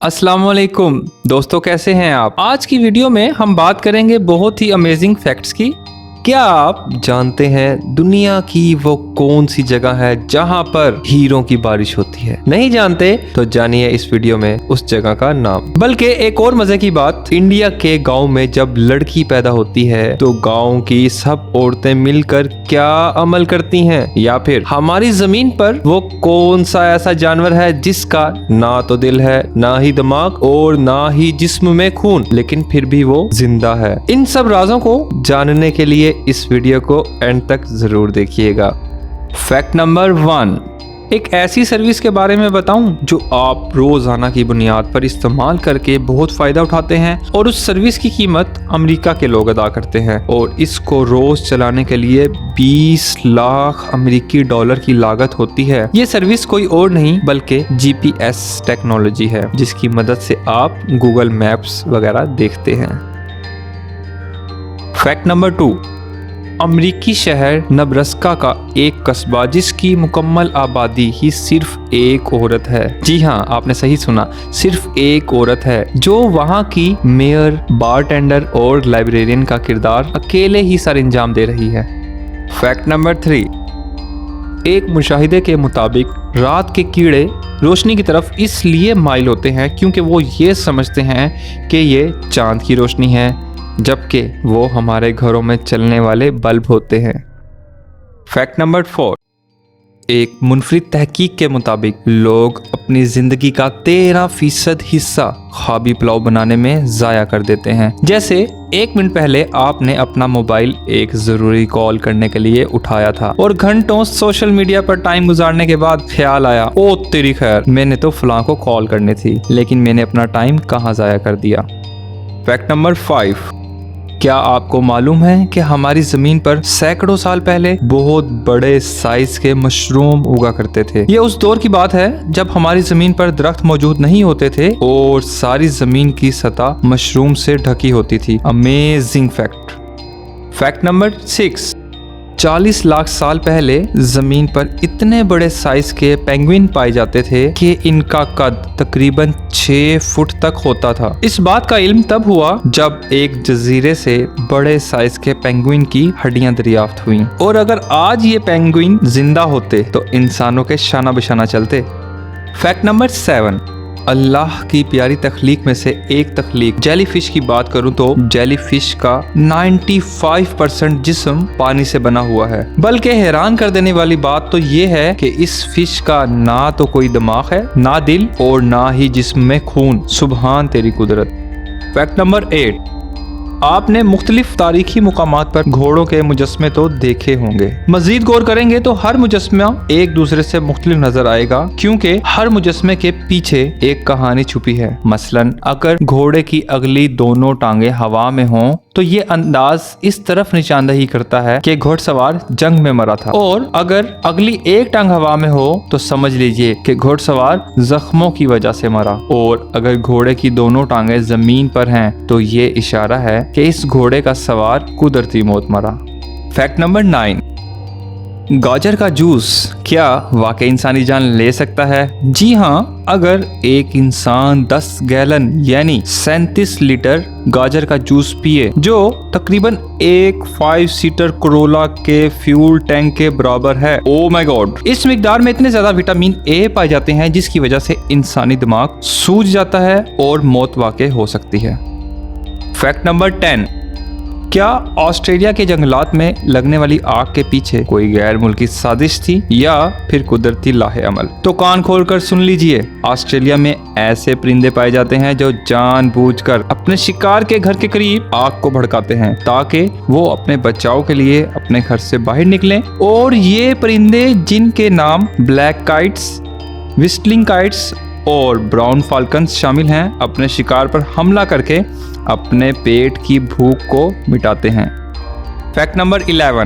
अस्सलाम वालेकुम दोस्तों, कैसे हैं आप। आज की वीडियो में हम बात करेंगे बहुत ही अमेजिंग फैक्ट्स की। क्या आप जानते हैं दुनिया की वो कौन सी जगह है जहां पर हीरों की बारिश होती है? नहीं जानते तो जानिए इस वीडियो में उस जगह का नाम। बल्कि एक और मजे की बात, इंडिया के गांव में जब लड़की पैदा होती है तो गांव की सब औरतें मिलकर क्या अमल करती हैं, या फिर हमारी जमीन पर वो कौन सा ऐसा जानवर है जिसका ना तो दिल है, ना ही दिमाग और ना ही जिस्म में खून, लेकिन फिर भी वो जिंदा है। इन सब राजों को जानने के लिए इस वीडियो को एंड तक जरूर देखिएगा। फैक्ट नंबर 1, एक ऐसी सर्विस के बारे में बताऊं जो आप रोजाना की बुनियाद पर इस्तेमाल करके बहुत फायदा उठाते हैं, और उस सर्विस की कीमत अमेरिका के लोग अदा करते हैं, और इसको रोज चलाने के लिए 20 लाख अमेरिकी डॉलर की लागत होती है। ये सर्विस कोई और नहीं बल्कि GPS टेक्नोलॉजी है, जिसकी मदद से आप गूगल मैप्स वगैरह देखते हैं। फैक्ट नंबर 2, अमरीकी शहर नब्रास्का का एक कस्बा जिसकी मुकम्मल आबादी ही सिर्फ एक औरत है। जी हाँ, आपने सही सुना, सिर्फ एक औरत है जो वहाँ की मेयर, बारटेंडर और लाइब्रेरियन का किरदार अकेले ही सर अंजाम दे रही है। फैक्ट नंबर 3, एक मुशाहिदे के मुताबिक रात के कीड़े रोशनी की तरफ इसलिए माइल होते हैं क्योंकि वो ये समझते हैं कि ये चांद की रोशनी है, जबकि वो हमारे घरों में चलने वाले बल्ब होते हैं। फैक्ट नंबर 4, एक मुनफरिद तहकीक के मुताबिक लोग अपनी जिंदगी का 13% हिस्सा ख्वाबी पुलाव बनाने में जाया कर देते हैं। जैसे 1 मिनट पहले आपने अपना मोबाइल एक जरूरी कॉल करने के लिए उठाया था और घंटों सोशल मीडिया पर टाइम गुजारने के बाद ख्याल आया, ओ तेरी खैर, मैंने तो फलां को कॉल करनी थी, लेकिन मैंने अपना टाइम कहाँ जाया कर दिया। फैक्ट नंबर 5, क्या आपको मालूम है कि हमारी जमीन पर सैकड़ों साल पहले बहुत बड़े साइज के मशरूम उगा करते थे। ये उस दौर की बात है जब हमारी जमीन पर दरख्त मौजूद नहीं होते थे और सारी जमीन की सतह मशरूम से ढकी होती थी। Amazing fact. Fact number 6, 40 lakh साल पहले जमीन पर इतने बड़े साइज के पेंगुइन पाए जाते थे कि इनका कद तकरीबन 6 फुट तक होता था। इस बात का इल्म तब हुआ जब एक जजीरे से बड़े साइज के पेंगुइन की हड्डियां दरियाफ्त हुई, और अगर आज ये पेंगुइन जिंदा होते तो इंसानों के शाना बिशाना चलते। फैक्ट नंबर 7, अल्लाह की प्यारी तख्लीक में से एक तख्लीक जेलीफिश की बात करूं तो जेलीफिश का 95% जिस्म पानी से बना हुआ है। बल्कि हैरान कर देने वाली बात तो ये है कि इस फिश का ना तो कोई दिमाग है, ना दिल और ना ही जिस्म में खून। सुभान तेरी कुदरत। फैक्ट नंबर 8, आपने मुख्तलिफ तारीखी मुकामात पर घोड़ों के मुजस्मे तो देखे होंगे। मजीद गौर करेंगे तो हर मुजस्मा एक दूसरे से मुख्तलिफ नजर आएगा, क्योंकि हर मुजस्मे के पीछे एक कहानी छुपी है। मसलन अगर घोड़े की अगली दोनों टांगे हवा में हों तो ये अंदाज इस तरफ निशानदही करता है कि घोड़सवार जंग में मरा था, और अगर अगली एक टांग हवा में हो तो समझ लीजिए कि घोड़सवार जख्मों की वजह से मरा, और अगर घोड़े की दोनों टांगे जमीन पर हैं तो ये इशारा है कि इस घोड़े का सवार कुदरती मौत मरा। फैक्ट नंबर 9, गाजर का जूस क्या वाकई इंसानी जान ले सकता है? जी हाँ, अगर एक इंसान 10 गैलन यानी 37 लीटर गाजर का जूस पिए, जो तकरीबन एक 5 सीटर कोरोला के फ्यूल टैंक के बराबर है। ओ माय गॉड, इस मिकदार में इतने ज्यादा विटामिन ए पाए जाते हैं जिसकी वजह से इंसानी दिमाग सूज जाता है और मौत वाकई हो सकती है। फैक्ट नंबर 10, क्या ऑस्ट्रेलिया के जंगलात में लगने वाली आग के पीछे कोई गैर मुल्की साजिश थी या फिर कुदरती लाहे अमल? तो कान खोलकर सुन लीजिए, ऑस्ट्रेलिया में ऐसे परिंदे पाए जाते हैं जो जानबूझकर अपने शिकार के घर के करीब आग को भड़काते हैं ताकि वो अपने बचाव के लिए अपने घर से बाहर निकलें। और ये परिंदे, जिनके नाम ब्लैक काइट्स, व्हिस्टलिंग काइट्स और ब्राउन फाल्कन्स शामिल हैं, अपने शिकार पर हमला करके अपने पेट की भूख को मिटाते हैं। फैक्ट नंबर 11,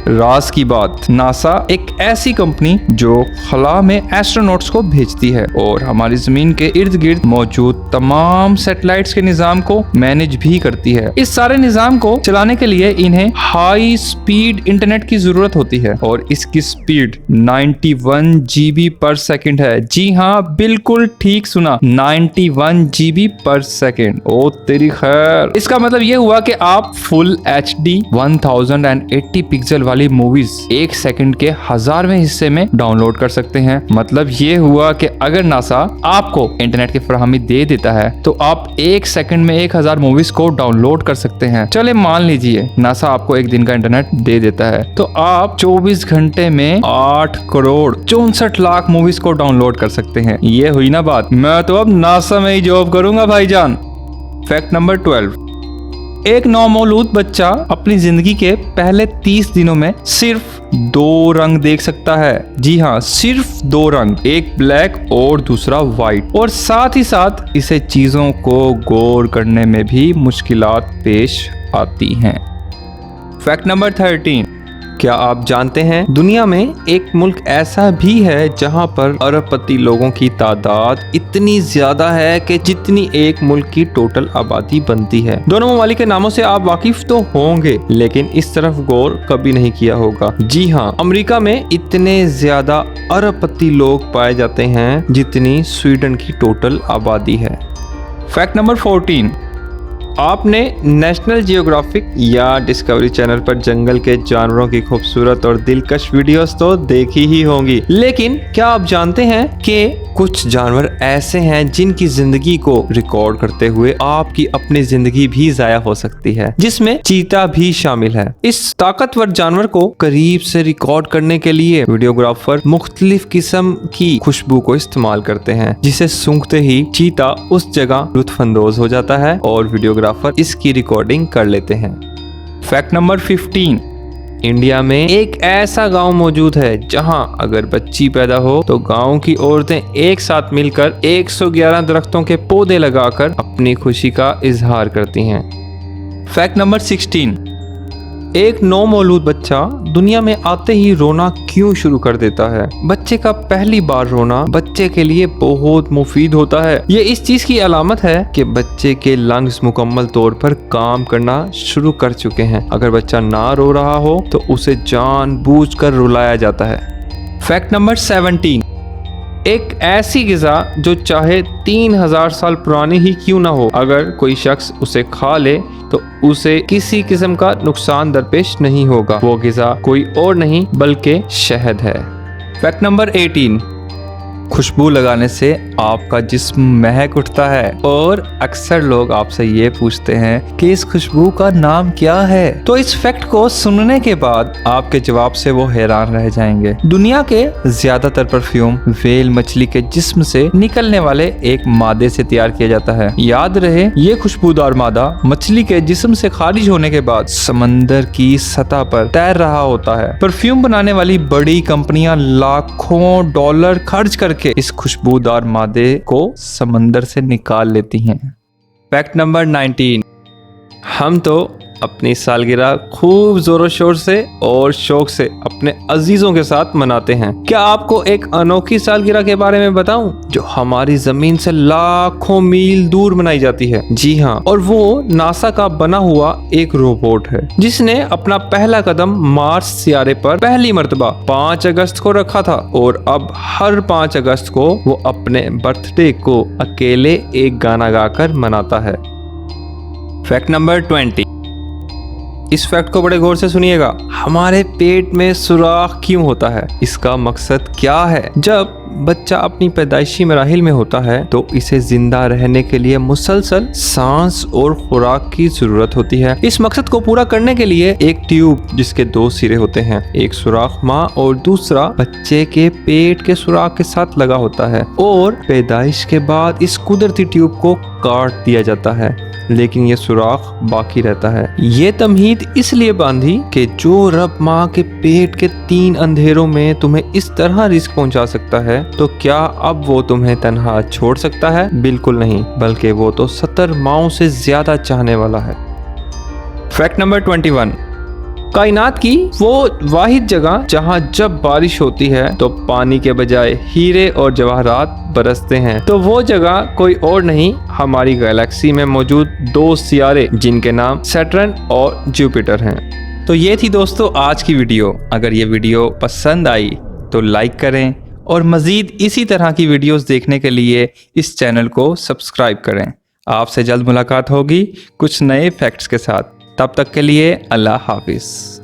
राज की बात, नासा एक ऐसी कंपनी जो खला में एस्ट्रोनॉट्स को भेजती है और हमारी जमीन के इर्द गिर्द मौजूद तमाम सैटेलाइट्स के निजाम को मैनेज भी करती है। इस सारे निजाम को चलाने के लिए इन्हें हाई स्पीड इंटरनेट की जरूरत होती है और इसकी स्पीड 91 GB पर सेकंड है। जी हाँ, बिल्कुल ठीक सुना, 91 GB पर सेकंड। ओ तेरी खैर, इसका मतलब ये हुआ कि आप फुल HD 1080 पिक्सल वाली मूवीज 1 सेकंड के 1000वें हिस्से में डाउनलोड कर सकते हैं। मतलब ये हुआ कि अगर नासा आपको इंटरनेट की फराहमी दे देता है तो आप 1 सेकंड में 1000 मूवीज को डाउनलोड कर सकते हैं। चले मान लीजिए नासा आपको 1 दिन का इंटरनेट दे देता है तो आप 24 घंटे में 8 करोड़ 64 लाख मूवीज को डाउनलोड कर सकते हैं। ये हुई ना बात, मैं तो अब नासा में ही जॉब करूंगा भाईजान। फैक्ट नंबर 12, एक नौमौलूद बच्चा अपनी जिंदगी के पहले 30 दिनों में सिर्फ 2 रंग देख सकता है। जी हाँ, सिर्फ 2 रंग, एक ब्लैक और दूसरा व्हाइट, और साथ ही साथ इसे चीजों को गौर करने में भी मुश्किलात पेश आती हैं। फैक्ट नंबर 13, क्या आप जानते हैं दुनिया में एक मुल्क ऐसा भी है जहां पर अरबपति लोगों की तादाद इतनी ज्यादा है कि जितनी एक मुल्क की टोटल आबादी बनती है। दोनों ममालिक के नामों से आप वाकिफ तो होंगे लेकिन इस तरफ गौर कभी नहीं किया होगा। जी हाँ, अमेरिका में इतने ज्यादा अरबपति लोग पाए जाते हैं जितनी स्वीडन की टोटल आबादी है। फैक्ट नंबर 14, आपने नेशनल जियोग्राफिक या डिस्कवरी चैनल पर जंगल के जानवरों की खूबसूरत और दिलकश वीडियोस तो देखी ही होंगी, लेकिन क्या आप जानते हैं कि कुछ जानवर ऐसे हैं जिनकी जिंदगी को रिकॉर्ड करते हुए आपकी अपनी जिंदगी भी जाया हो सकती है, जिसमें चीता भी शामिल है। इस ताकतवर जानवर को करीब से रिकॉर्ड करने के लिए वीडियोग्राफर मुख्तलिफ किस्म की खुशबू को इस्तेमाल करते हैं, जिसे सूंघते ही चीता उस जगह लुत्फानंदोज हो जाता है और वीडियोग्राफर इसकी रिकॉर्डिंग कर लेते हैं। फैक्ट नंबर 15, इंडिया में एक ऐसा गांव मौजूद है जहां अगर बच्ची पैदा हो तो गांव की औरतें एक साथ मिलकर 111 दरख्तों के पौधे लगाकर अपनी खुशी का इजहार करती हैं। फैक्ट नंबर 16, एक नौमौलूद बच्चा दुनिया में आते ही रोना क्यों शुरू कर देता है? बच्चे का पहली बार रोना बच्चे के लिए बहुत मुफीद होता है। ये इस चीज की अलामत है कि बच्चे के लंग्स मुकम्मल तौर पर काम करना शुरू कर चुके हैं। अगर बच्चा ना रो रहा हो तो उसे जानबूझकर रुलाया जाता है। फैक्ट नंबर 17, एक ऐसी गिज़ा जो चाहे 3000 साल पुरानी ही क्यों ना हो, अगर कोई शख्स उसे खा ले तो उसे किसी किस्म का नुकसान दरपेश नहीं होगा। वो गिज़ा कोई और नहीं बल्कि शहद है। फैक्ट नंबर 18, खुशबू लगाने से आपका जिस्म महक उठता है और अक्सर लोग आपसे ये पूछते हैं कि इस खुशबू का नाम क्या है। तो इस फैक्ट को सुनने के बाद आपके जवाब से वो हैरान रह जाएंगे। दुनिया के ज्यादातर परफ्यूम व्हेल मछली के जिस्म से निकलने वाले एक मादे से तैयार किया जाता है। याद रहे, ये खुशबूदार मादा मछली के जिस्म से खारिज होने के बाद समंदर की सतह पर तैर रहा होता है। परफ्यूम बनाने वाली बड़ी कंपनियां लाखों डॉलर खर्च करके इस खुशबूदार मादे को समंदर से निकाल लेती हैं। फैक्ट नंबर 19, हम तो अपनी सालगिरह खूब जोरों शोर से और शौक से अपने अजीजों के साथ मनाते हैं। क्या आपको एक अनोखी सालगिरह के बारे में बताऊं जो हमारी जमीन से लाखों मील दूर मनाई जाती है? जी हाँ, और वो नासा का बना हुआ एक रोबोट है जिसने अपना पहला कदम मार्स सियारे पर पहली मर्तबा 5 अगस्त को रखा था और अब हर 5 अगस्त को वो अपने बर्थडे को अकेले एक गाना गाकर मनाता है। फैक्ट नंबर 20, इस फैक्ट को बड़े गौर से सुनिएगा। हमारे पेट में सुराख क्यों होता है? इसका मकसद क्या है? जब बच्चा अपनी पैदाइशी मराहिल में होता है तो इसे जिंदा रहने के लिए मुसलसल सांस और खुराक की जरूरत होती है। इस मकसद को पूरा करने के लिए एक ट्यूब जिसके 2 सिरे होते हैं, एक सुराख माँ और दूसरा बच्चे के पेट के सुराख के साथ लगा होता है और पैदाइश के बाद इस कुदरती ट्यूब को काट दिया जाता है, लेकिन ये सुराख बाकी रहता है। ये तमहीद इसलिए बांधी कि जो रब माँ के पेट के 3 अंधेरों में तुम्हें इस तरह रिस्क पहुंचा सकता है तो क्या अब वो तुम्हें तन्हा छोड़ सकता है? बिल्कुल नहीं, बल्कि वो तो 70 माओं से ज्यादा चाहने वाला है। फैक्ट नंबर 21, कायनात की वो वाहिद जगह जहाँ जब बारिश होती है तो पानी के बजाय हीरे और जवाहरात बरसते हैं, तो वो जगह कोई और नहीं, हमारी गैलेक्सी में मौजूद 2 सियारे जिनके नाम सैटर्न और जुपिटर हैं। तो ये थी दोस्तों आज की वीडियो। अगर ये वीडियो पसंद आई तो लाइक करें और मज़ीद इसी तरह की वीडियोस देखने के लिए इस चैनल को सब्सक्राइब करें। आपसे जल्द मुलाकात होगी कुछ नए फैक्ट्स के साथ। तब तक के लिए अल्लाह हाफिज़।